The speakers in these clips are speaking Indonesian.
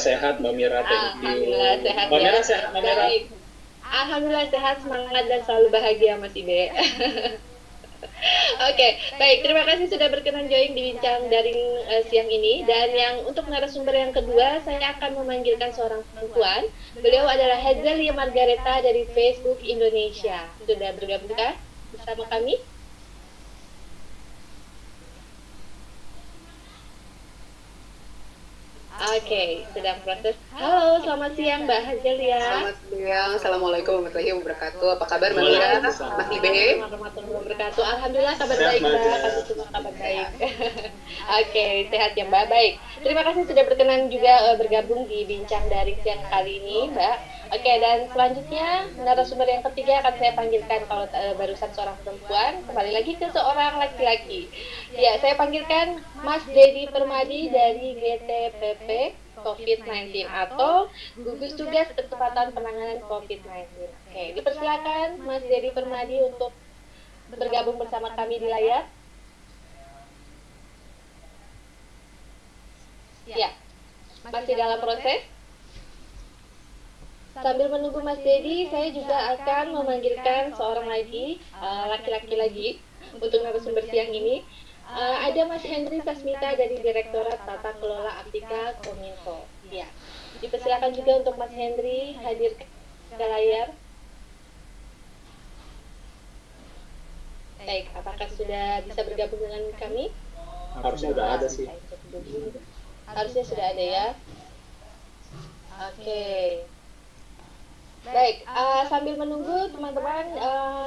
sehat Mbak Mira, thank you. Alhamdulillah sehat Mbak ya. Mira sehat, Mbak Mira? Baik. Alhamdulillah sehat, semangat dan selalu bahagia Mas Ibe. Oke, baik. Terima kasih sudah berkenan join di bincang daring siang ini. Dan yang untuk narasumber yang kedua, saya akan memanggilkan seorang perempuan. Beliau adalah Hazelia Margareta dari Facebook Indonesia. Sudah bergabungkah bersama kami? Oke, sedang proses. Halo, selamat siang Mbak Hazelia. Selamat siang, Assalamualaikum warahmatullahi wabarakatuh. Apa kabar Mbak Mira, Mas Ibe? Warahmatullahi wabarakatuh. Alhamdulillah kabar baik Mbak, kami semua kabar baik. Oke, sehat ya Mbak. Baik, terima kasih sudah berkenan juga bergabung di bincang daring siang kali ini Mbak. Oke, dan selanjutnya narasumber yang ketiga akan saya panggilkan. Kalau barusan seorang perempuan, kembali lagi ke seorang laki-laki. Ya, saya panggilkan Mas Dedi Permadi dari GTPP COVID-19 atau gugus tugas percepatan penanganan COVID-19. Oke, dipersilakan Mas Dedi Permadi untuk bergabung bersama kami di layar. Ya, masih dalam proses. Sambil menunggu Mas Dedi, saya juga akan memanggilkan seorang lagi, laki-laki lagi, untuk narasumber siang ini. Ada Mas Hendri Sasmita dari Direktorat Tata Kelola Aptika Kominfo. Ya, dipersilakan juga untuk Mas Hendri hadir ke layar. Baik, apakah sudah bisa bergabung dengan kami? Harusnya sudah ada sih. Harusnya sudah ada ya. Oke. Baik, sambil menunggu teman-teman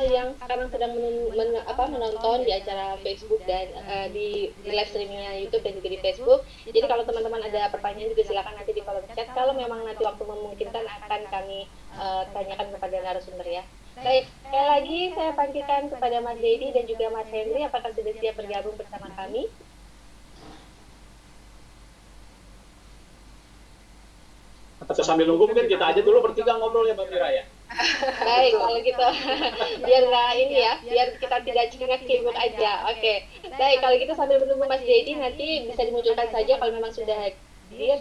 yang sekarang sedang menonton di acara Facebook dan di live streamingnya YouTube dan juga di Facebook. Jadi kalau teman-teman ada pertanyaan juga silakan nanti di kolom chat. Kalau memang nanti waktu memungkinkan akan kami tanyakan kepada narasumber ya. Baik, sekali lagi saya panggilkan kepada Mas Dedi dan juga Mas Henry, apakah sudah siap bergabung bersama kami? Atau sambil nunggu mungkin kita aja dulu bertiga ngobrol ya Mbak Mira ya. Baik, kalau gitu biar nggak ini ya, biar kita tidak cengak-cengok aja. Oke, baik, kalau gitu sambil menunggu Mas Dedi nanti bisa dimunculkan saja kalau memang sudah hadir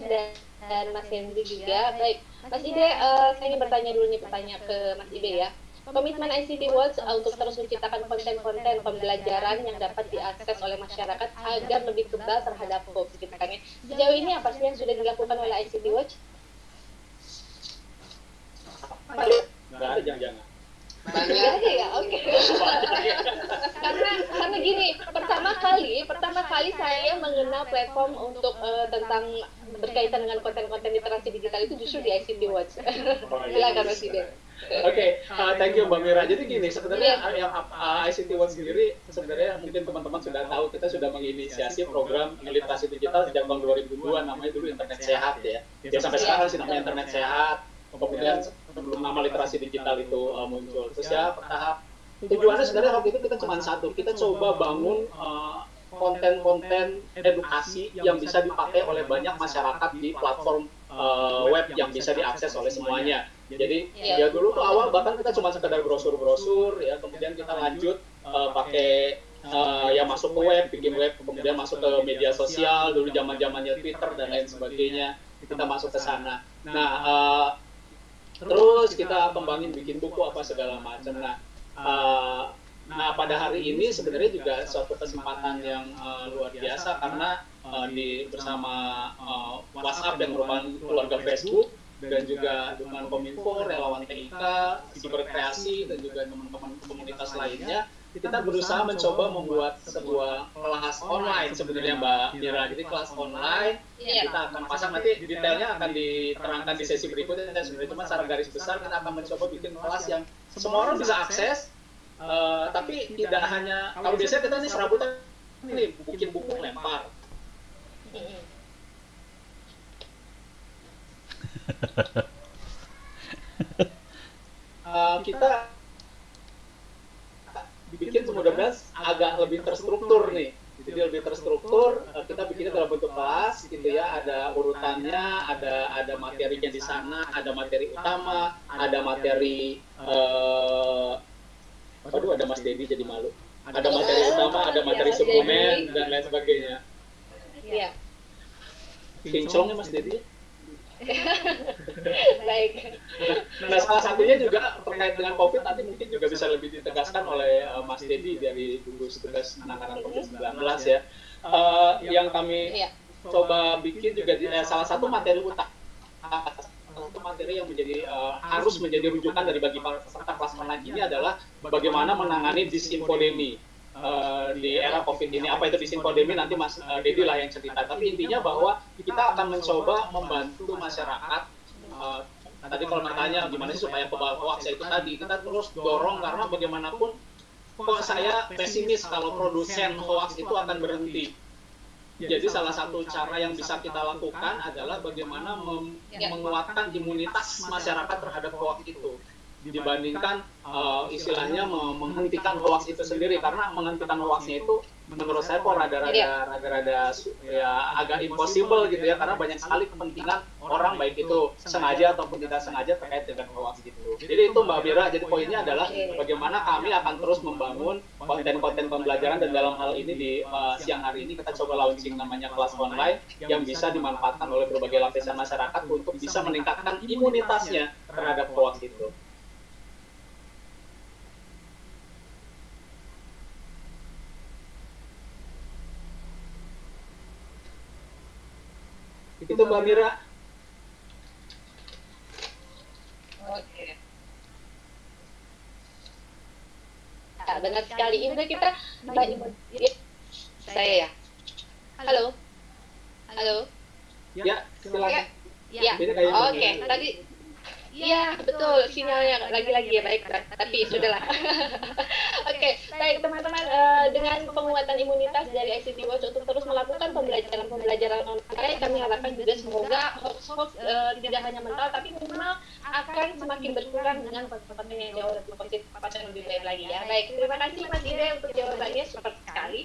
dan Mas Henry juga. Baik, Mas Ibe, saya ingin bertanya dulu nih, pertanyaan ke Mas Ibe ya. Komitmen ICT Watch untuk terus menciptakan konten-konten pembelajaran yang dapat diakses oleh masyarakat agar lebih kebal terhadap COVID gitu kan ya. Sejauh ini apa sih yang sudah dilakukan oleh ICT Watch? Nggak ada, jangan-jangan. Nggak ada ya, oke. Karena gini, pertama kali saya mengenal platform untuk tentang berkaitan dengan konten-konten literasi digital itu justru di ICT Watch. Silakan Mas Ide. Oke, thank you Mbak Mira. Jadi gini, sebenarnya yang ICT Watch sendiri sebenarnya mungkin teman-teman sudah tahu, kita sudah menginisiasi program literasi digital sejak tahun 2002, namanya dulu Internet Sehat ya. Ya sampai sekarang sih namanya Internet Sehat. Kemudian sebelum nama literasi digital itu muncul, terus ya bertahap. Tujuannya sebenarnya waktu itu kita cuma satu, kita coba bangun konten-konten edukasi yang bisa dipakai oleh banyak masyarakat di platform web yang bisa diakses oleh semuanya. Jadi ya dulu tuh awal bahkan kita cuma sekedar brosur-brosur ya, kemudian kita lanjut pakai yang masuk ke web, bikin web, kemudian masuk ke media sosial, dulu zaman-zamannya Twitter dan lain sebagainya, kita masuk ke sana. Nah, terus kita kembangin bikin buku apa segala macam. Nah, pada hari ini sebenarnya juga suatu kesempatan yang luar biasa karena bersama WhatsApp yang merupakan keluarga Facebook dan juga dengan Kominfo, relawan TIK, Siberkreasi dan juga teman-teman komunitas lainnya, kita berusaha mencoba membuat sebuah kelas online sebenarnya Mbak Mira. Jadi kelas online kita akan pasang, nanti detailnya akan diterangkan di sesi berikutnya. Dan sebenarnya cuma secara garis besar kita akan mencoba bikin kelas yang semua orang bisa akses, tapi tidak hanya, kalau biasanya kita nih serabutan ini bikin buku lempar. Kita bikin mudah-mudahan agak lebih terstruktur nih. Jadi lebih terstruktur, kita bikinnya dalam bentuk kelas gitu ya, ada urutannya, ada materinya di sana, ada materi utama, ada materi aduh ada Mas Dedi jadi malu. Ada materi utama, ada materi suplemen dan lain sebagainya. Iya. Kinclongnya Mas Dedi. salah satunya juga terkait dengan COVID nanti mungkin juga bisa lebih ditegaskan oleh Mas Dedi dari gugus tugas penanganan COVID-19 ya. Yang kami coba bikin juga salah satu materi utama, satu materi yang menjadi harus menjadi rujukan dari bagi peserta kelas online ini adalah bagaimana menangani disinfodemi di era COVID ini. Apa itu disinfodemi nanti Mas Dedi lah yang cerita. Tapi intinya bahwa kita akan mencoba membantu masyarakat. Tadi kalau bertanya gimana sih supaya pebawa hoax itu tadi, kita terus dorong karena bagaimanapun kok saya pesimis kalau produsen hoax itu akan berhenti. Jadi salah satu cara yang bisa kita lakukan adalah bagaimana menguatkan imunitas masyarakat terhadap hoax itu dibandingkan istilahnya menghentikan hoax itu sendiri, karena menghentikan hoaxnya itu menurut saya kok rada ya agak impossible gitu ya, karena banyak sekali kepentingan orang baik itu sengaja ataupun tidak sengaja terkait dengan hoax gitu. Jadi itu Mbak Mira, jadi poinnya adalah bagaimana kami akan terus membangun konten-konten pembelajaran, dan dalam hal ini di siang hari ini kita coba launching namanya kelas online yang bisa dimanfaatkan oleh berbagai lapisan masyarakat untuk bisa meningkatkan imunitasnya terhadap hoax itu. Itu Mbak Mira. Oke. Nah, benar sekali. Ini kita Mbak Ibu. Saya ya. Halo. Halo. Ya, silakan. Ya. Oke. Tadi iya, betul. Sinyalnya lagi-lagi ya, baik. Tapi sudahlah. Oke, baik teman-teman. Dengan penguatan imunitas dari ICT Watch untuk terus melakukan pembelajaran online, kami harapkan juga semoga hoax tidak hanya mental, tapi minimal akan semakin berkurang dengan konten yang jauh lebih positif dan lebih baik lagi ya. Baik, terima kasih Mas Ide untuk jawabannya, super sekali.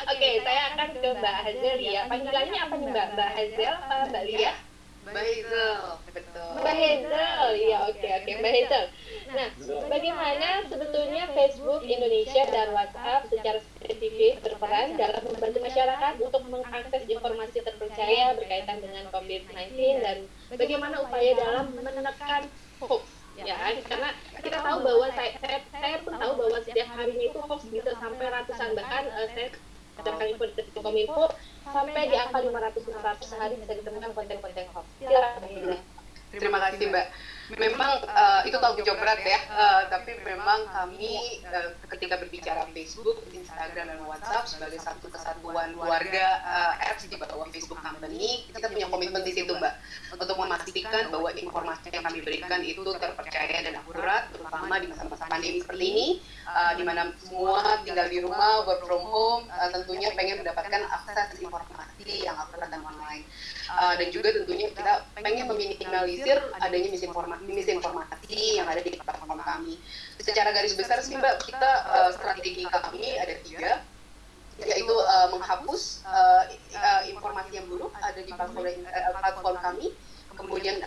Oke, saya akan ke Mbak Hazel ya. Panggilannya apa nih Mbak? Mbak Hazel apa Mbak Lia? Mbak Hazel, betul. Mbak Hazel, ya oke Mbak Hazel. Nah, bagaimana sebetulnya Facebook Indonesia dan WhatsApp secara spesifik berperan dalam membantu masyarakat untuk mengakses informasi terpercaya berkaitan dengan COVID-19, dan bagaimana upaya dalam menekan hoax? Ya kan, karena kita tahu bahwa saya pun tahu bahwa setiap harinya itu hoax bisa sampai ratusan, bahkan saya berdasarkan info dari Kominfo sampai di angka 500-600 sehari bisa ditemukan konten-konten hoax. Silakan. Terima kasih Mbak. Memang itu tanggung jawab berat ya, tapi memang kami ketika berbicara Facebook, Instagram, dan WhatsApp sebagai satu kesatuan keluarga apps di bawah Facebook Company, kita punya komitmen di situ Mbak, untuk memastikan bahwa informasi yang kami berikan itu terpercaya dan akurat, terutama di masa-masa pandemi seperti ini, di mana semua tinggal di rumah, work from home, tentunya pengen mendapatkan akses informasi yang akurat dan online. Dan juga tentunya kita pengen meminimalisir adanya misinformasi yang ada di platform kami. Secara garis besar sih Mbak, kita strategi kami ada 3, yaitu menghapus informasi yang buruk ada di platform kami, kemudian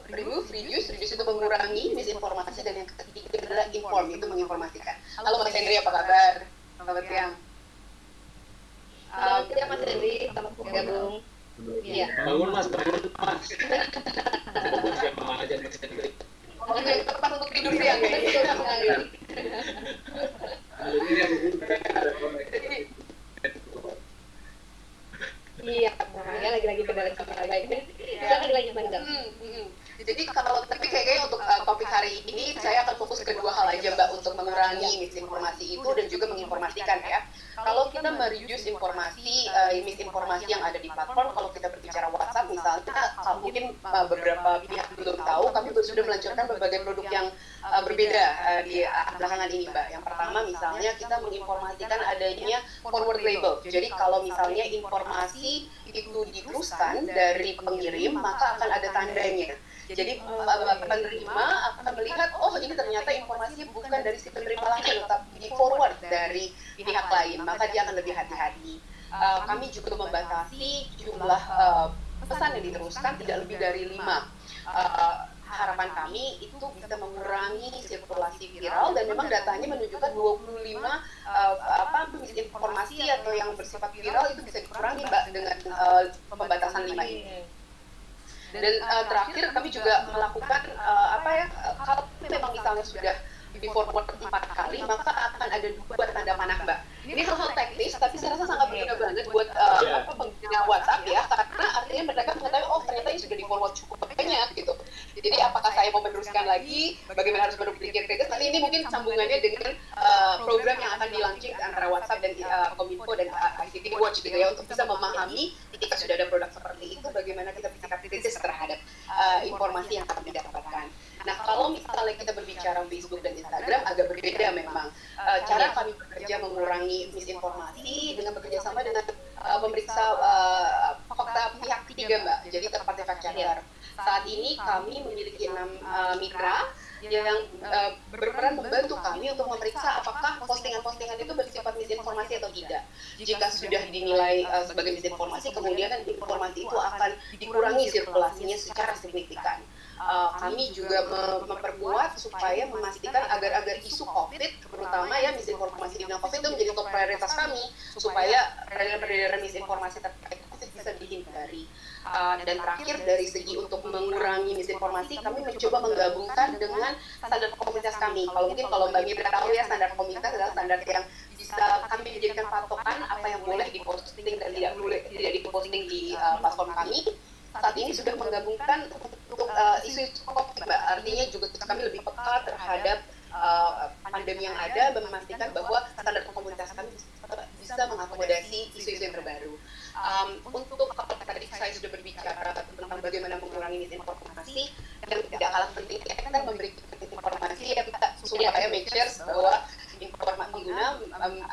reduce itu mengurangi misinformasi, dan yang ketiga adalah inform, itu menginformasikan. Halo Mas Hendri, apa kabar? Selamat siang. Selamat siang Mas Hendri, selamat bergabung. Iya. Bangun Mas. Siapa aja Mas Hendri. Oke, tepat untuk tidur siang ya. Iya, makanya lagi-lagi kendala sama baik. Silakan dilanjutkan. Jadi tapi kayaknya untuk topik hari ini saya akan fokus ke 2 hal aja Mbak, untuk mengurangi misinformasi itu dan juga menginformasikan ya. Kalau kita mereduce misinformasi yang ada di platform, kalau kita berbicara WhatsApp misalnya, mungkin beberapa pihak belum tahu, kami sudah meluncurkan berbagai produk yang berbeda di belakangan ini Mbak. Yang pertama misalnya kita menginformasikan adanya forward label. Jadi kalau misalnya informasi itu diteruskan dari pengirim, maka akan ada tandanya. Jadi penerima akan melihat, oh ini ternyata informasi bukan dari si penerima langsung, tetapi di forward dari pihak lain, maka dia akan lebih hati-hati. Kami juga membatasi jumlah pesan yang diteruskan tidak lebih dari 5. Harapan kami itu bisa mengurangi sirkulasi viral, dan memang datanya menunjukkan 25 misinformasi atau yang bersifat viral itu bisa dikurangi Mbak dengan pembatasan 5 ini. Dan terakhir kami juga melakukan kalau memang misalnya sudah di forward 4 kali, maka akan ada 2 tanda panah, Mbak. Ini hal-hal teknis, tapi saya rasa sangat berguna banget buat pengguna WhatsApp ya, karena artinya mereka mengetahui, oh ternyata ini sudah di forward cukup banyak gitu. Jadi apakah saya mau meneruskan lagi, bagaimana harus berpikir kritis, nanti ini mungkin sambungannya dengan program yang akan di-launching antara WhatsApp dan Kominfo dan ICT Watch gitu ya, untuk bisa memahami ketika sudah ada produk seperti itu, bagaimana kita bersikap kritis terhadap informasi yang kami dapatkan. Nah, kalau misalnya kita berbicara Facebook dan Instagram, agak berbeda memang. Cara kami bekerja mengurangi misinformasi dengan bekerja sama dengan memeriksa fakta pihak ketiga, Mbak. Jadi third-party fact checker. Saat ini kami memiliki 6 mitra yang berperan membantu kami untuk memeriksa apakah postingan-postingan itu bersifat misinformasi atau tidak. Jika sudah dinilai sebagai misinformasi, kemudian kan informasi itu akan dikurangi sirkulasinya secara signifikan. Kami juga memperkuat supaya memastikan agar isu COVID, terutama ya misinformasi di bidang COVID itu menjadi top prioritas kami, supaya peredaran misinformasi terkait COVID bisa dihindari. Dan terakhir dari segi untuk mengurangi misinformasi, kami mencoba menggabungkan dengan standar komunitas kami. Kalau Mbak Mira tahu ya, standar komunitas adalah standar yang bisa kami dijadikan patokan apa yang boleh diposting dan tidak diposting di platform kami. Saat ini sudah menggabungkan untuk isu-isu COVID, Mbak. Artinya juga kami lebih peka terhadap pandemi yang ada, memastikan bahwa standar komunitas kami bisa mengakomodasi isu-isu yang terbaru. Untuk tadi saya sudah berbicara tentang bagaimana mengurangi misinformasi, yang tidak kalah penting kita memberikan informasi yang supaya make sure bahwa pengguna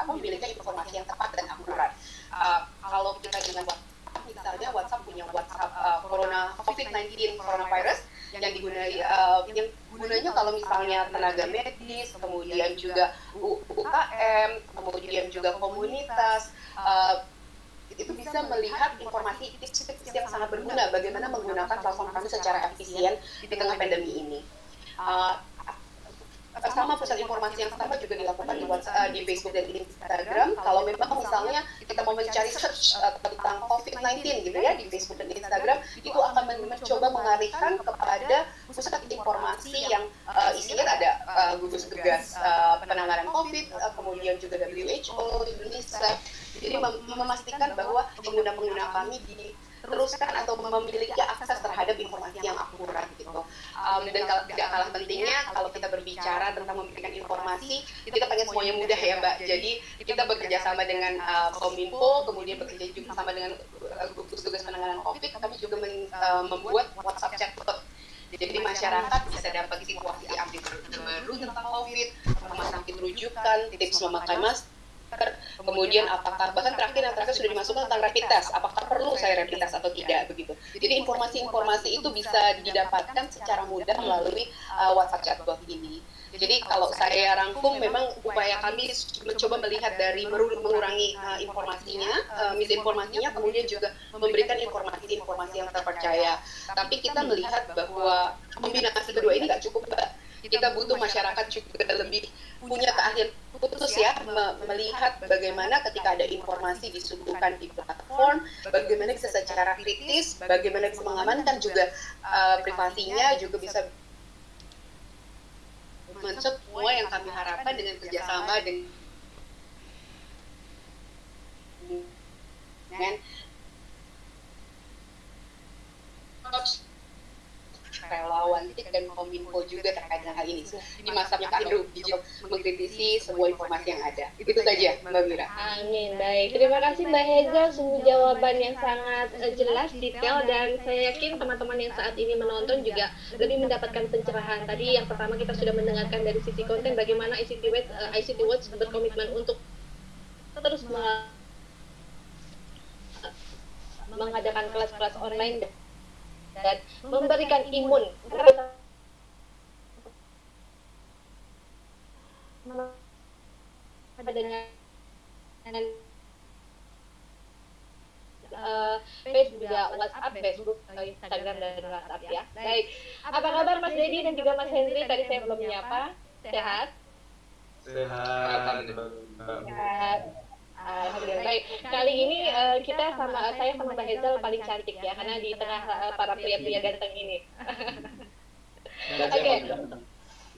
memiliki informasi yang tepat dan akurat. Kalau kita dengan misalnya WhatsApp punya WhatsApp COVID-19 coronavirus yang gunanya kalau misalnya tenaga medis, kemudian juga UKM, kemudian juga komunitas, itu bisa melihat informasi tips-tips yang sangat berguna bagaimana menggunakan platform kami secara efisien di tengah pandemi ini. Sama pusat informasi yang sama juga dilakukan di Facebook dan Instagram. Kalau memang misalnya kita mau mencari search tentang COVID-19 gitu ya di Facebook dan Instagram, itu akan mencoba mengalihkan kepada pusat informasi yang isinya ada gugus tugas penanganan COVID, kemudian juga WHO, UNICEF. Jadi memastikan bahwa pengguna-pengguna kami diteruskan atau memiliki akses terhadap informasi yang akurat gitu. Dan tidak kalah pentingnya kalau kita berbicara tentang memberikan informasi, kita pengen semuanya mudah ya Mbak. Jadi kita bekerja sama dengan Kominfo, kemudian bekerja juga sama dengan gugus tugas penanganan COVID. Kami juga membuat WhatsApp chatbot. Jadi masyarakat bisa dapat situasi update terbaru tentang COVID, rumah sakit rujukan, tips memakai masker, kemudian apakah bahkan terakhir sudah dimasukkan tentang rapid test, apakah perlu saya rapid test atau tidak begitu. Jadi informasi-informasi itu bisa didapatkan secara mudah melalui WhatsApp chatbot ini. Jadi kalau saya rangkum, memang upaya kami mencoba melihat dari mengurangi misinformasinya, kemudian juga memberikan informasi-informasi yang terpercaya. Tapi kita melihat bahwa kombinasi kedua ini nggak cukup, Mbak. Kita butuh masyarakat juga lebih punya keahlian khusus ya, melihat bagaimana ketika ada informasi disuguhkan di platform, bagaimana bisa secara kritis, bagaimana bisa mengamankan juga privasinya, juga bisa semua yang kami harapkan dengan kerjasama dengan relawan dan Kominfo juga terkait dengan hal ini. Di masanya Kak Indro mengkritisi sebuah informasi yang ada. Itu saja Mbak Mira. Amin, baik. Terima kasih Mbak Heza, sungguh jawaban yang sangat jelas, detail, dan saya yakin teman-teman yang saat ini menonton juga lebih mendapatkan pencerahan. Tadi yang pertama kita sudah mendengarkan dari sisi konten bagaimana ICT Watch berkomitmen untuk terus mengadakan kelas-kelas online dan memberikan imun dengan Facebook juga, WhatsApp, Facebook, Instagram, dan WhatsApp ya. Baik, apa kabar Mas Dedi dan juga Mas Henry? Tadi saya belum menyapa. Sehat? Sehat. Sehat. Alhamdulillah baik. Kali ini saya sama Mbak Hazel paling cantik ya, karena di tengah para pria-pria ganteng ini. Oke.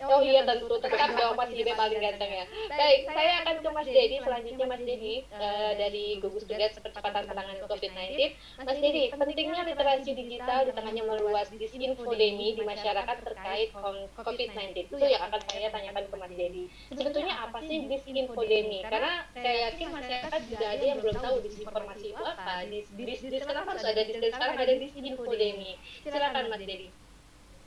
Oh iya tentu tetap dong Mas Dede paling ganteng ya. Baik, saya akan ke Mas Dedi selanjutnya. Mas Dedi dari gugus tugas percepatan penanganan COVID-19. Mas Dedi, pentingnya literasi digital di tengahnya meluas disinfodemi di masyarakat terkait COVID-19 itu yang akan saya tanyakan ke Mas Dedi. Sebetulnya apa sih disinfodemi? Karena saya yakin masyarakat juga ada yang belum tahu disinformasi itu apa. Sekarang harus ada sekarang ada disinfodemi. Silakan Mas Dedi.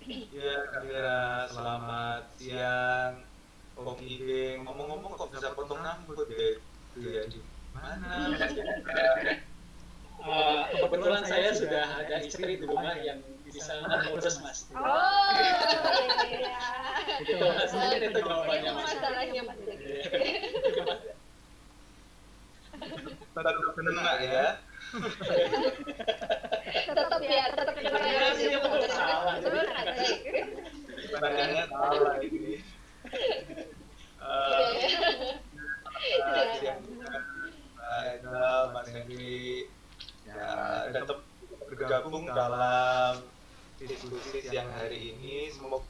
Ya, Kak Mira, selamat siang. Om Ide, ngomong-ngomong kok bisa potong rambut ya? Itu ya di mana? Kebetulan saya sudah ada istri di rumah yang bisa ngurus Mas. Oh, iya. Itu Mas, itu jawabannya Mas. Masalahnya Mas Dedi. Tetap kena ya. tetap Pertanyaannya salah ini. Mas Henry ya tetap bergabung dalam diskusi siang hari ini. Semoga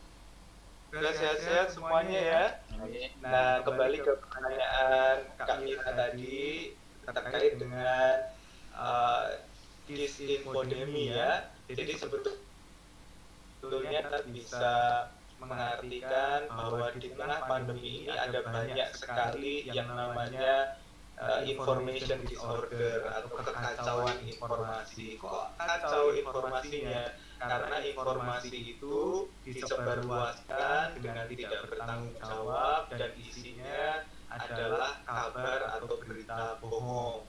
sehat-sehat semuanya ya. Nah, kembali ke pertanyaan Kak Mira tadi terkait dengan disinfodemi ya. Jadi sebetulnya kita bisa mengartikan bahwa di tengah pandemi ini ada banyak sekali yang namanya information disorder atau kekacauan informasi. Kok kacau informasinya? Karena informasi itu disebarluaskan dengan tidak bertanggung jawab dan isinya adalah kabar atau berita bohong.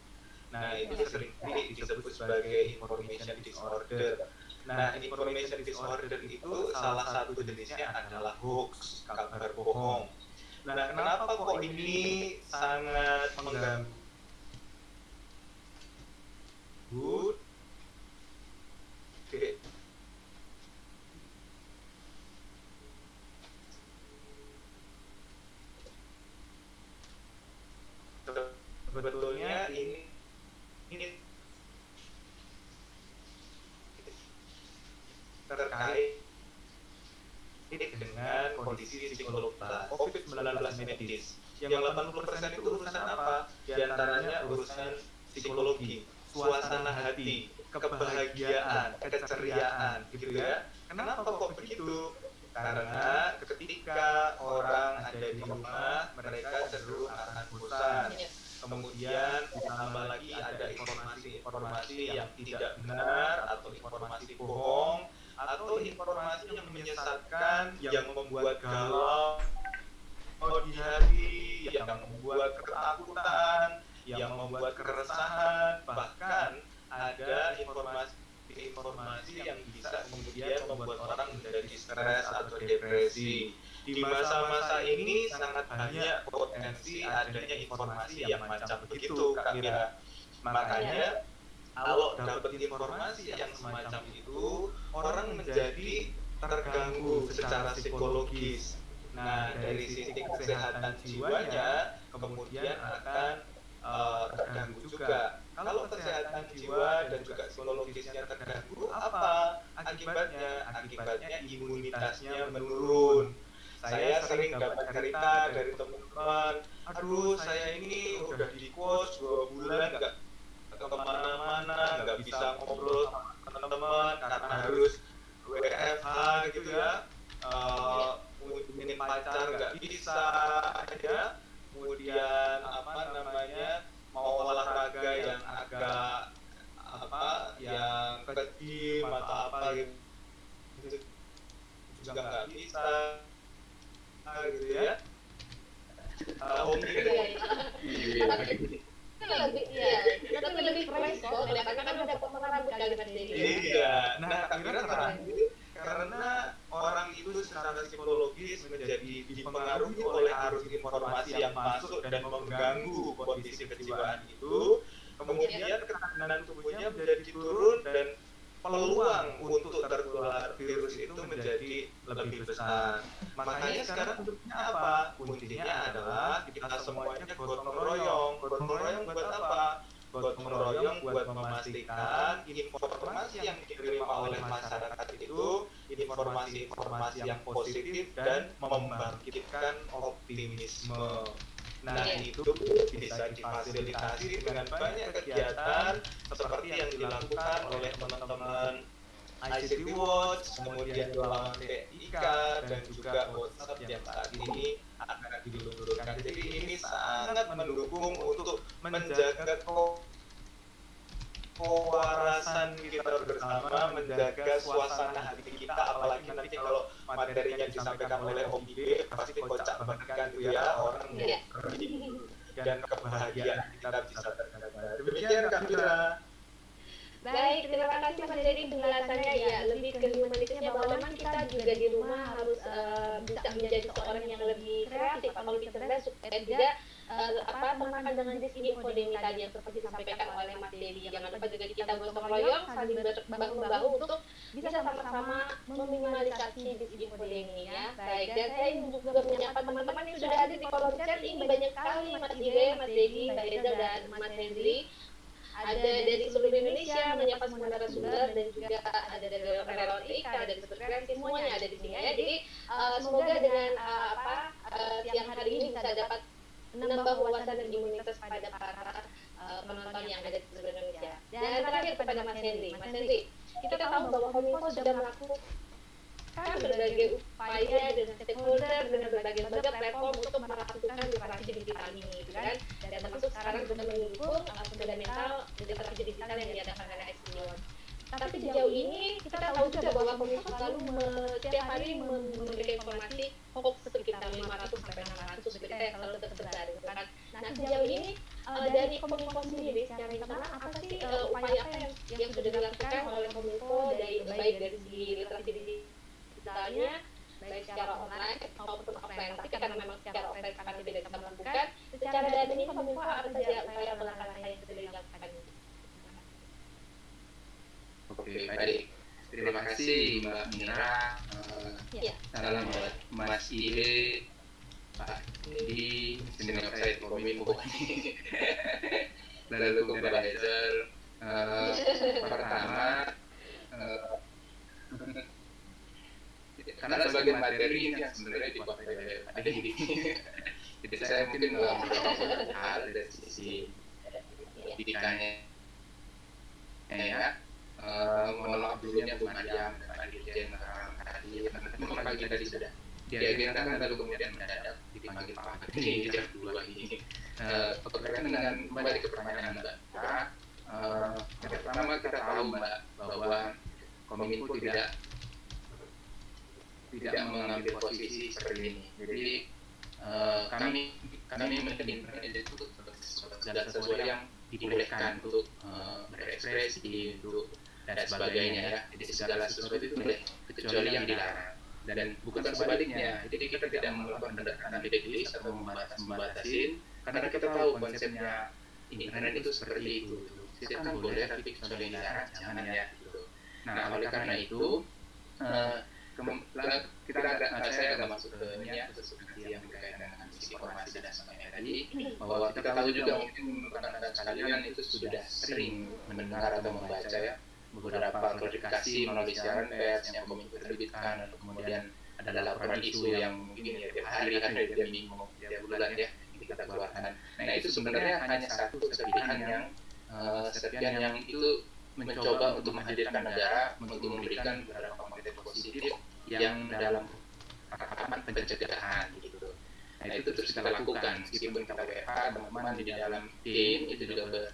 Nah, itu sering disebut sebagai information disorder. Nah, information disorder itu salah satu jenisnya adalah hoax, kabar bohong. Nah, kenapa kok ini sangat mengganggu? Oke. Sebetulnya ini terkait dengan kondisi psikologis COVID-19 medis. Yang 80% itu urusan apa? Di antaranya urusan psikologi, suasana hati, kebahagiaan, keceriaan, gitu ya. Kenapa kok begitu? Karena ketika orang ada di rumah, mereka cenderung akan bosan. Kemudian ditambah lagi ada informasi-informasi yang tidak benar atau informasi bohong atau informasi yang menyesatkan, yang membuat galau di hati, yang membuat ketakutan, yang membuat keresahan, bahkan ada informasi yang bisa kemudian membuat orang menjadi stres atau depresi. Di masa-masa ini sangat banyak potensi adanya informasi yang macam begitu, Kak Mira. Makanya kalau dapat informasi yang semacam itu, orang menjadi terganggu secara psikologis. Nah, dari sisi kesehatan jiwanya kemudian akan terganggu juga. Kalau kesehatan jiwa dan juga psikologisnya terganggu, apa akibatnya? Akibatnya imunitasnya menurun. Saya sering dapat cerita dari teman-teman, aduh saya ini udah di kos 2 bulan nggak kemana-mana, nggak bisa ngobrol sama teman-teman karena harus WFH gitu ya, ngubungin pacar nggak bisa ya, kemudian mau olahraga yang agak yang kecil atau apa gitu juga nggak bisa gitu ya. Tapi lebih fresh kok, karena kan ada potong rambut kali Mas Dedi. Iya, nah Kak Mira karena orang itu secara psikologis menjadi dipengaruhi oleh arus informasi yang masuk dan mengganggu kondisi kejiwaan itu, kemudian ketahanan tubuhnya menjadi turun dan peluang untuk tertular virus itu menjadi lebih besar. Makanya sekarang bentuknya apa? Kuncinya adalah kita semuanya gotong royong. Gotong royong buat apa? Gotong royong buat memastikan informasi yang diterima oleh masyarakat itu informasi-informasi yang positif dan membangkitkan optimisme. Nah, itu bisa difasilitasi dengan banyak kegiatan seperti yang dilakukan oleh teman-teman ICT Watch, kemudian lawan TIK, dan juga WhatsApp yang saat ini akan diluncurkan. Jadi ini sangat mendukung untuk menjaga kewarasan kita bersama, menjaga suasana hati kita, apalagi nanti kalau materinya disampaikan oleh Om Ide pasti kocak banget kan tuh ya orang dan kebahagiaan kita bisa terjaga. Demikian Kak Mira. Baik, terima kasih Mas Dedi penjelasannya ya, lebih ke humanisnya bahwa memang kita juga di rumah harus bisa menjadi seorang yang lebih kreatif atau lebih cerdas supaya tidak termakan dengan disinfodemi tadi yang seperti disampaikan oleh Mas Dedi. Jangan lupa juga kita gotong royong saling bahu-membahu untuk bisa sama-sama meminimalisasi disinfodemi ya. Baik, dan saya juga menyapa teman-teman yang sudah ada di kolom chat ini banyak sekali, Mas Ide, Mas Dedi, Mbak Reza dan Mas Hendri. Ada dari seluruh Indonesia menyapa semua narasumber dan juga ada dari relawan TIK, ada dari Berkreasi, semuanya ada di sini ya. Jadi semoga dengan siang hari ini bisa dapat menambah wawasan dan imunitas pada para penonton yang ada di seluruh Indonesia. Dan terakhir kepada Mas Hendri. Mas Hendri, kita tahu bahwa Kominfo sudah melakukan berbagai upaya dengan stakeholder, dengan berbagai platform untuk melakukan literasi digital ini, gitu kan? Dan termasuk sekarang sudah mendukung fundamental literasi digital yang diadakan oleh ICT Watch. Tapi sejauh ini kita tahu juga bahwa Kominfo selalu setiap hari memberikan informasi hoax sekitar 500 sampai 600 berita yang selalu tersebar, gitu kan? Nah sejauh ini dari Kominfo sendiri secara internal apa sih upaya apa yang sudah dilakukan oleh Kominfo baik dari segi literasi digitalnya, baik secara online maupun offline. Tapi karena memang secara offline kami tidak bisa melakukan, secara daring ini Kominfo apa saja upaya atau langkah-langkah yang sudah dilakukan? Oke, baik. Terima kasih Mbak Mira. Salam buat Mas Ide, Pak Dedi, senior saya Kominfo. Lalu ke Mbak Hazel. Pertama, karena sebagian materi ini yang sebenarnya dibuat oleh Pak Dedi. Jadi saya mungkin beberapa hal dari sisi pendidikannya ya. Mohon maaf dulunya Bu Mariam dan Pak Dirjen tadi, memang pagi tadi sudah diagendakan lalu kemudian mendadak dipanggil Pak Menteri jam 2 ini. Berkaitan dengan kembali ke pertanyaan Mbak, pertama kita tahu Mbak bahwa Kominfo tidak mengambil posisi seperti ini. Jadi kami menginternet itu segala sesuatu yang dibolehkan untuk berekspresi, untuk dan sebagainya ya. Jadi segala sesuatu itu boleh kecuali yang dilarang. Dan bukan sebaliknya. Jadi kita tidak melakukan pendekatan ideologis atau membatasin karena kita tahu konsepnya internet itu seperti itu. Silakan boleh tapi kecuali dilarang jangan ya gitu. Nah, oleh karena itu saya agak masuk ke ini ya, seperti yang berkaitan dengan sisi informasi dan sebagainya tadi, bahwa kita tahu juga mungkin rekan-rekan sekalian itu sudah sering mendengar atau membaca ya beberapa klarifikasi melalui siaran pers yang Kominfo terbitkan, atau kemudian ada laporan isu yang mungkin ya tiap hari kan tiap minggu tiap bulan ya kita keluarkan. Nah itu sebenarnya hanya satu serpihan yang itu mencoba untuk menghadirkan negara untuk memberikan beberapa konten positif yang dalam tahapan pencegahan gitu. Nah itu terus kita lakukan meskipun kita WFH teman-teman di dalam tim itu juga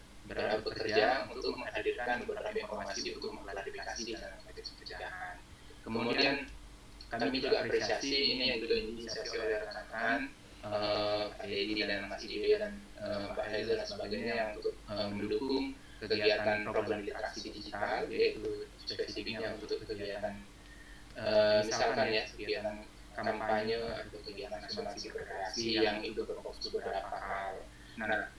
bekerja untuk menghadirkan beberapa informasi untuk mengklarifikasi dalam konteks pencegahan. Kemudian kami juga apresiasi ini yang juga diinisiasi oleh rekan-rekan Pak Dedi dan Mas Ide dan Pak Hazel dan sebagainya yang untuk mendukung kegiatan program literasi digital, yaitu spesifiknya untuk kegiatan misalkan ya kegiatan kampanye atau kegiatan nasionalisasi berkreasi yang itu berfokus beberapa hal. Nah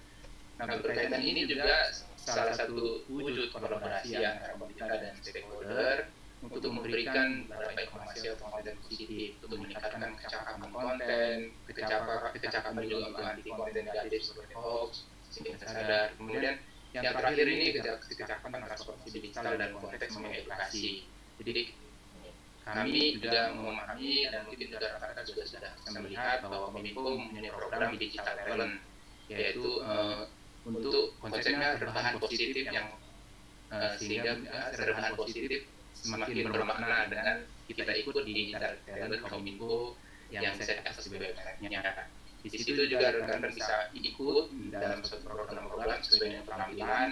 berkaitan ini juga salah satu wujud kolaborasi antara pemerintah dan stakeholder untuk memberikan beberapa informasi atau konten positif untuk meningkatkan kecakapan konten, kecakapan juga untuk anti konten negatif seperti hoax, sehingga sadar. Kemudian yang terakhir ini kecakapan transportasi digital dan konteks mengedukasi. Jadi kami juga memahami dan mungkin juga rekan-rekan juga sudah melihat bahwa Kominfo mempunyai program digital talent, yaitu untuk konsepnya rebahan positif yang sehingga rebahan positif semakin bermakna dengan kita ikut di digital talent Kominfo yang saya akses di website-nya. Di situ juga rekan-rekan bisa ikut dalam suatu program-program sesuai dengan keterampilan.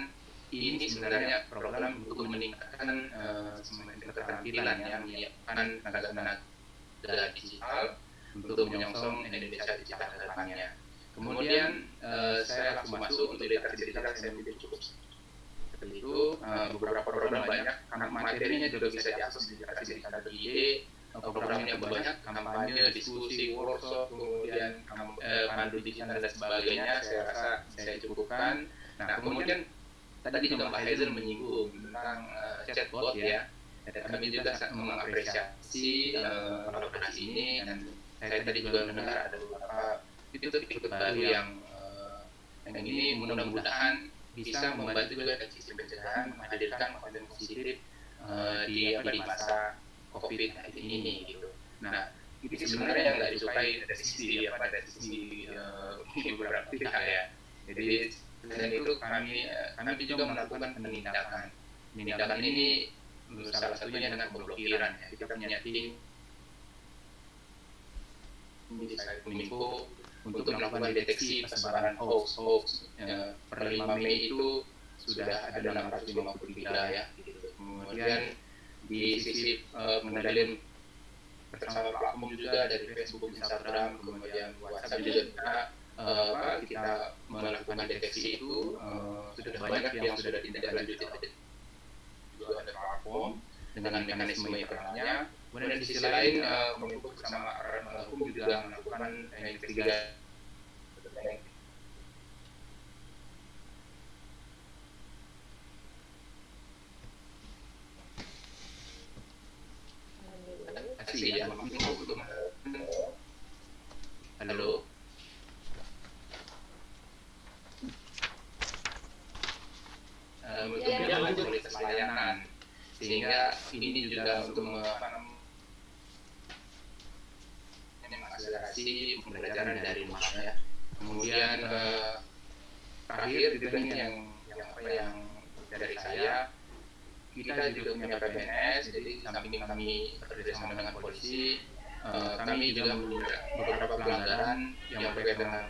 Ini sebenarnya program untuk meningkatkan keterampilan yang menyiapkan tenaga digital untuk menyongsong Indonesia digital ke depannya. Kemudian saya langsung masuk untuk literasi digital, saya pikir cukup seperti itu. Beberapa program banyak, materinya juga bisa diakses di literasi digital ID. Programnya banyak, kampanye, diskusi, workshop, kemudian pandu digital dan sebagainya. Saya rasa saya cukupkan. Nah, kemudian tadi juga Mbak Hazel menyinggung tentang chatbot ya. Kami juga sangat mengapresiasi kolaborasi ini, dan saya tadi juga mendengar ada beberapa fitur baru yang ini mudah-mudahan bisa membantu juga dari sisi pencegahan, menghadirkan konten positif di masa COVID-19 ini gitu. Nah, ini sebenarnya yang nggak disukai dari sisi beberapa pihak ya. Jadi dan itu kami juga melakukan penindakan. Penindakan ini salah satunya dengan pemblokiran. Ya. Kita punya tim di Kominfo untuk melakukan deteksi persebaran hoax. Per 5 Mei itu sudah ada 653 ya. Kemudian di sisi pengendalian bersama platform juga dari Facebook, Instagram, kemudian WhatsApp juga kita melakukan deteksi itu sudah banyak yang sudah ditindaklanjuti juga ada platform dengan mekanisme internalnya. Kemudian di sisi lain Kominfo bersama hukum juga melakukan investigasi ya. Halo. Untuk menjaga kualitas layanan, sehingga ini juga untuk mengakselerasi pembelajaran dari rumah ya. Kemudian terakhir juga ini yang dari saya, kita juga punya PPNS, jadi samping kami bekerjasama dengan polisi, kami juga mempunyai beberapa pelanggaran yang berkaitan dengan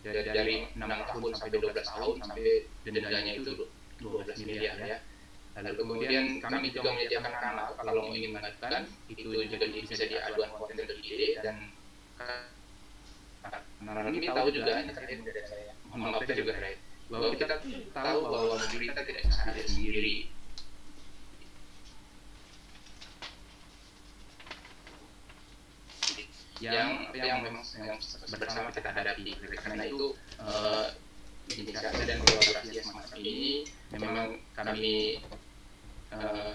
dari 6 tahun sampai 12 tahun sampai dendanya itu 12 miliar ya. Lalu kemudian kami juga menyediakan kanal kalau ingin mengajukan, itu juga bisa diaduan konten ke IDE, dan kami tahu juga mohon maaf juga bahwa kita tahu bahwa kita tidak bisa hadir sendiri. Yang memang bersama kita hadapi. Karena itu inisiasi dan kolaborasi semacam ini memang kami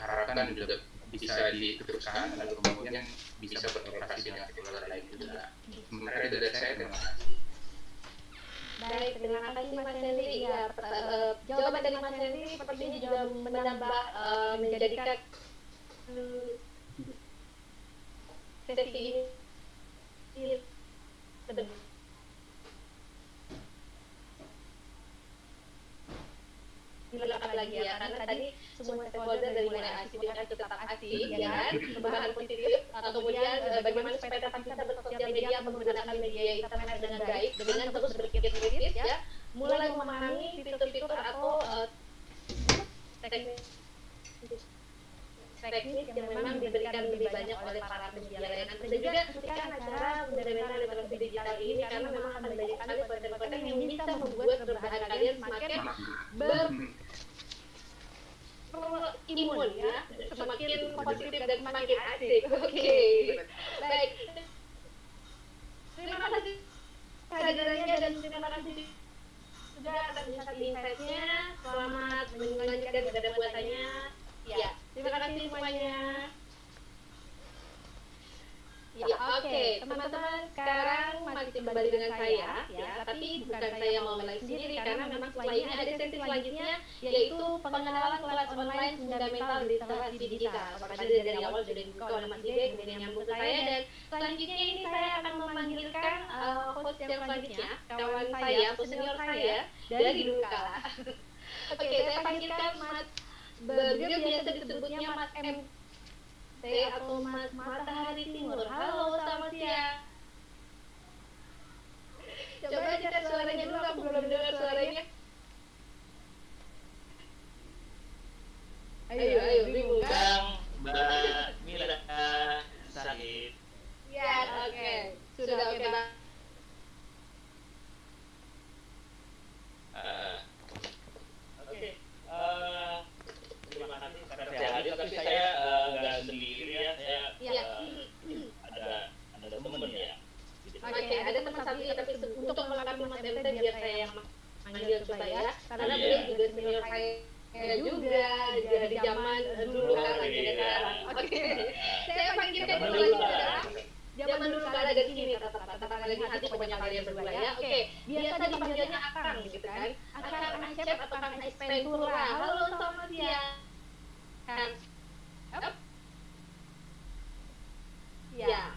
harapkan juga bisa diteruskan, lalu kemudian bisa berkolaborasi dengan stakeholder lain juga. Sementara itu dari saya, terima kasih. Baik, terima kasih Mas Henry. Ya, jawaban dari Mas Henry sepertinya juga menambah menjadikan sesi ini dilakukan lagi ya, karena tadi semua stakeholder dari mulai asik dengan tetap asik ya kan, perubahan positif, kemudian bagaimana supaya tetap bisa bersosial media, menggunakan media internet dengan baik, dengan terus berpikir kritis ya, mulai memahami fitur-fitur atau teknis yang memang diberikan lebih banyak oleh para penyedia layanan, dan juga ketika acara fundamental literasi digital ini, karena memang akan banyak sekali konten-konten yang bisa membuat perubahan kalian semakin berimun ya, semakin positif dan semakin asik. Oke. Baik. Terima kasih kehadirannya dan terima kasih juga atas insight-nya. Selamat melanjutkan ibadah puasanya. Ya, terima kasih semuanya. Ya, oke, teman-teman, sekarang masih kembali dengan saya, ya. Tapi bukan saya mau live sendiri karena memang setelah ini ada sesi selanjutnya, yaitu pengenalan kelas online fundamental literasi digital. Pada dari awal sudah dibuka oleh Mas Dede, kemudian nyambung ke saya, dan selanjutnya ini saya akan memanggilkan host yang selanjutnya, kawan saya, senior saya dari dulu kala. Oke, saya panggilkan Mas Berger, biasa disebutnya Mas M. atau Mas Matahari Timur. Halo, selamat siang. Coba dites suaranya dulu, aku belum dengar suaranya. Ayo, bingung kan? Mbak Mila sakit. Ya, oke. Sudah oke, Bang. Oke. Terima kasih karena saya hadir, tapi saya nggak sendiri ya. Saya ada teman ya. Oke, ada teman satu tapi untuk melengkapi Mas MT biar saya yang manggil coba ya. Karena beliau juga senior saya juga di zaman dulu kan. Oke. Saya panggilkan dulu lagi saudara. Zaman dulu kala dari sini tetap lagi di hati pokoknya kalian berdua ya. Oke, biasa dipanggilnya Akang gitu kan. Akang Acep atau Kang Espentura. Halo, selamat siang. Ya.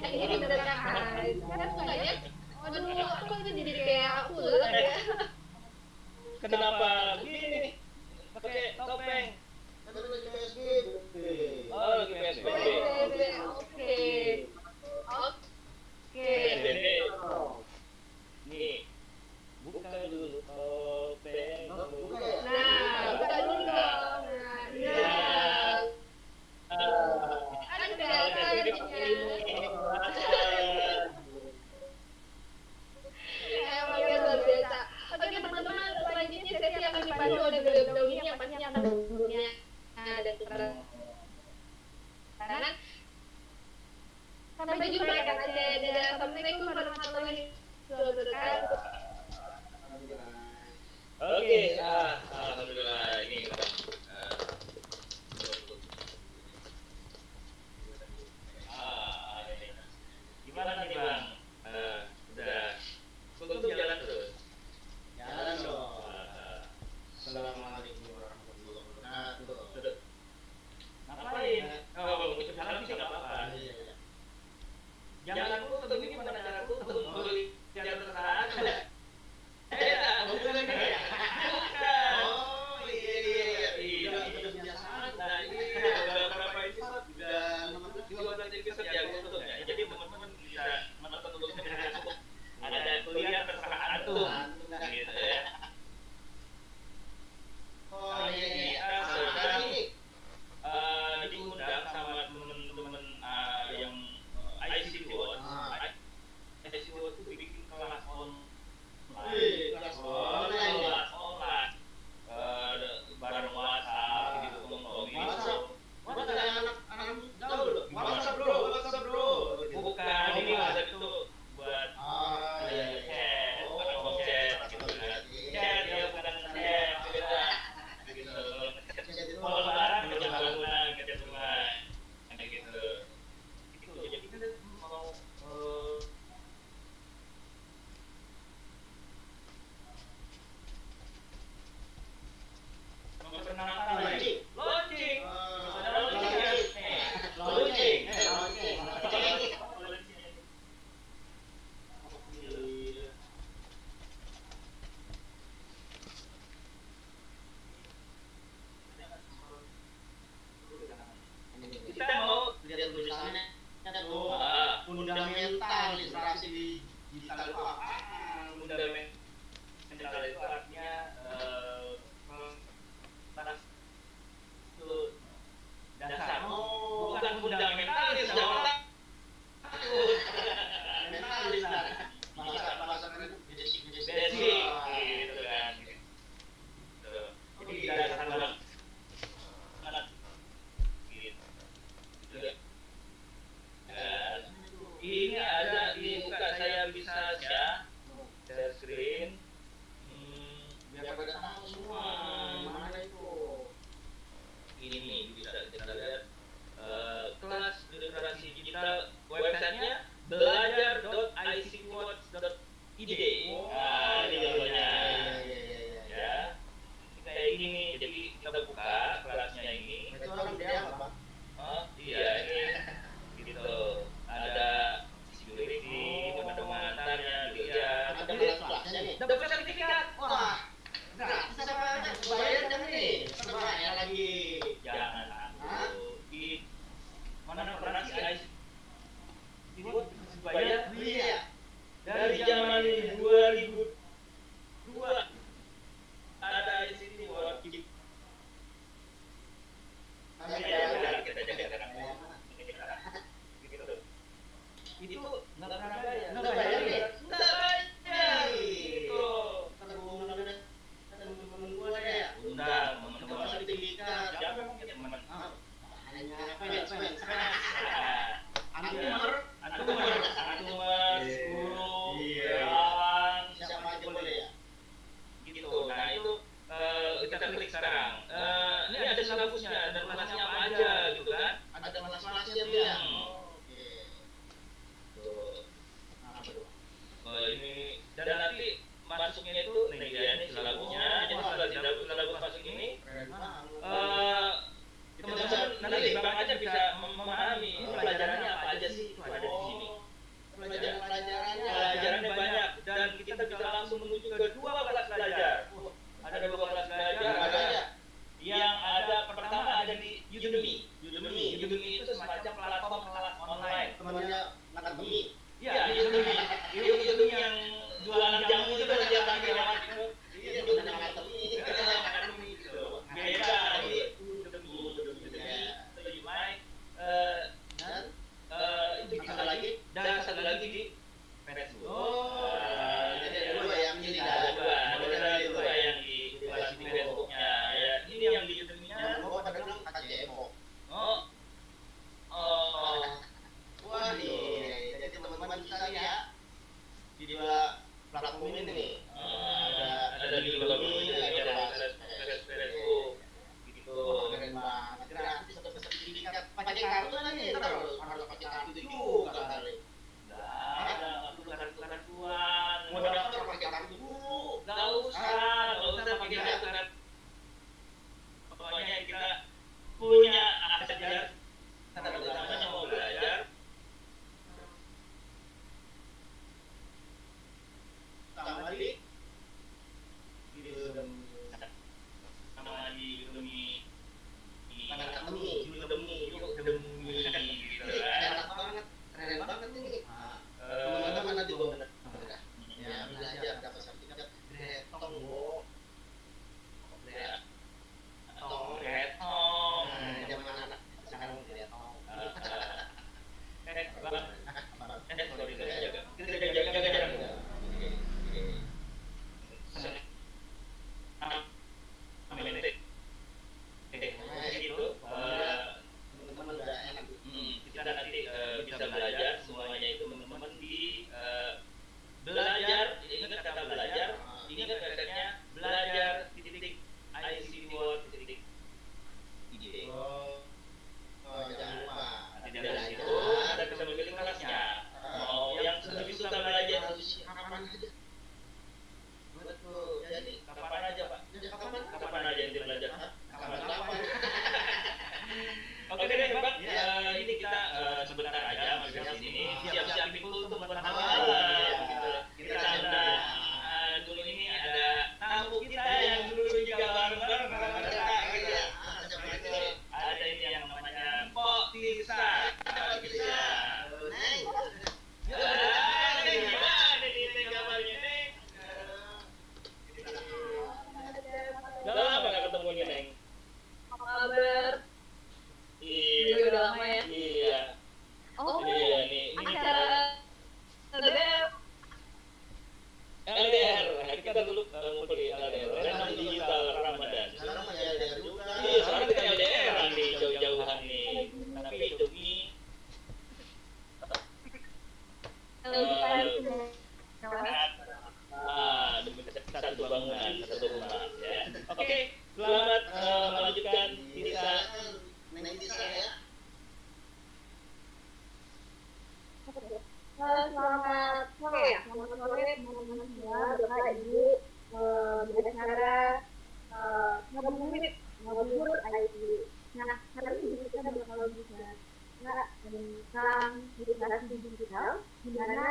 Ini beneran kan enggak ya? Waduh, aku kok jadi kayak aku ya. Kenapa begini? Pakai topeng. Oh, lagi PSBB. Oke. Nih, buka dulu topeng. Nah, buka dulu dong. Emang luar biasa. Oke teman-teman, selanjutnya sesi akan dipandu oleh beliau-beliau ini yang pastinya akan sebelumnya dan tukaran. Sampai jumpa Kang Aceh. Assalamualaikum warahmatullahi wabarakatuh. Oke, alhamdulillah ini gimana nih Bang? Udah untuk jalan terus? Jalan dong. Assalamualaikum warahmatullahi wabarakatuh. Ngapain? Oh, untuk jalan sih nggak apa-apa. Jangan aku ketemu gimana caraku untuk jalan terus aja. Bukan lagi ya? Bukan. kita klik sekarang. Ini ada silabusnya, ada kelasnya apa aja gitu kan? Ada kelas-kelasnya tuh ya. Oke. Tuh. Apa tuh? Ini dan nanti masuknya itu nih ya, ini silabusnya. Jadi setelah silabus masuk ini, Keren banget. teman-teman nanti Bang aja bisa memahami ini pelajarannya apa aja sih itu ada di sini. Pelajarannya banyak dan kita bisa langsung menuju ke dua kelas belajar. Ada dua kelas belajar. Yang ada pertama ada di Udemy. Udemy itu semacam platform kelas online. Temannya Akademi. Iya, Udemy yang jualan jamu itu kan dia pakai lewat itu. Iya, temannya Akademi. Akademi gitu. Beda ini Udemy. Dan itu bisa lagi dan satu lagi di Facebook. Jadi ada dua yang ini Ada dua yang di Facebooknya. Ya, ini yang di Udemy-nya. yang gua pada bilang KCMO. Wah nih, jadi teman-teman bisa ya di dua platform ini nih. Ada di Udemy, ada Facebook gitu. Keren banget. Gratis atau sertifikat pakai kartu lagi. Harus pakai kartu juga kali. Ada kartu-kartuan. Mau daftar pakai kartu dulu. Gak usah pakai kartu. Pokoknya kita punya akses belajar. Kata utamanya mau belajar. Sama di Sama di Udemy. Akademi. Udemy gitu kan. Keren banget nih. Teman-teman nanti bener. Ya belajar dapat sertifikat Gretong bu. Retong. Zaman anak sekarang Gretong. Sorry, jaga. Kita jaga. Gitu. Teman-teman udah enak. Kita nanti bisa belajar semuanya itu teman-teman di belajar. Ingat kata belajar. Ingat websitenya belajar titik ICT-World.id. Jangan lupa. Nanti dari situ Anda bisa memilih kelasnya. Mau yang lebih suka belajar Kapan aja. Betul. Jadi kapan aja Pak? kapan? Kapan aja yang belajar? Kapan? Oke deh Pak. Ini kita sebentar aja masih di sini. Siap-siap itu untuk berkenalan gitu. Kita ada dulu ini ada tamu kita yang dulu juga bareng-bareng gitu ya. Ada ini yang namanya Pok Tisa. Gitu ya. Gimana nih kabarnya nih? Udah lama gak ketemu nih Neng? Kabar? Iya. Udah lama ya? Iya. Oh, Iya nih. acara LDR. Kita dulu ngumpul di LDR. Renang Digital Ramadan. Sekarang masih ada juga. Iya, sekarang kita LDR nih jauh-jauhan nih. Tapi demi demi satu bangunan, satu rumah ya. Oke, selamat melanjutkan Tisa. Neng Tisa ya. Selamat sore ya, selamat sore teman-teman semua, Bapak Ibu, beracara ngabuburit IT. Nah, hari ini kita bakal bicara tentang literasi digital, di mana